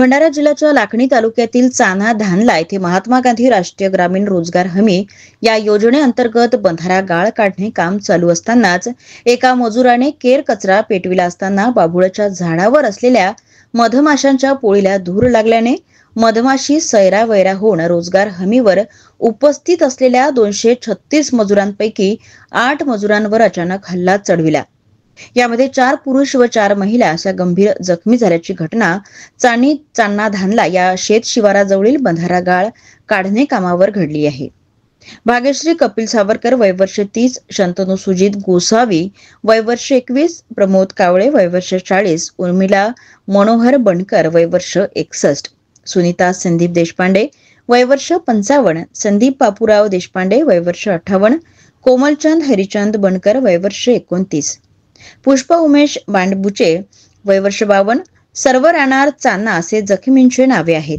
भंडारा जिल्ह्याच्या लाखणी तालुक्यातील चाना धानला येथे महात्मा गांधी राष्ट्रीय ग्रामीण रोजगार हमी या योजनेअंतर्गत बंधारा गाळ काढणे काम चालू असतानाच एका मजुराने केर कचरा पेटविला असताना बाभुळाच्या झाडावर असलेल्या मधमाशांच्या पोळीला धूर लागल्याने मधमाशी सैरावैरा होऊन रोजगार हमीवर उपस्थित असलेल्या 236 मजुरांपैकी 8 मजुरांवर अचानक हल्ला चढविला। यामध्ये 4 पुरुष व 4 महिला अशा गंभीर जखमी झाल्याची घटना चांना धानला या शेत शिवाराजवळील बंधारा गाळ काढणे कामावर घडली आहे। भाग्यश्री कपिल सावरकर वय वर्ष 30, शंतनू सुजित गोसावी वय वर्ष 21, प्रमोद कावळे वय वर्ष 40, उर्मिला मनोहर बनकर वय वर्ष 61, सुनीता संदीप देशपांडे वय वर्ष 55, संदीप बापूराव देशपांडे वय वर्ष 58, कोमलचंद हरिचंद बनकर वय वर्ष 29, पुष्पा उमेश बांडबुचे वय वर्ष 52, सर्व राहणार चांना असे जखमींची नावे आहेत।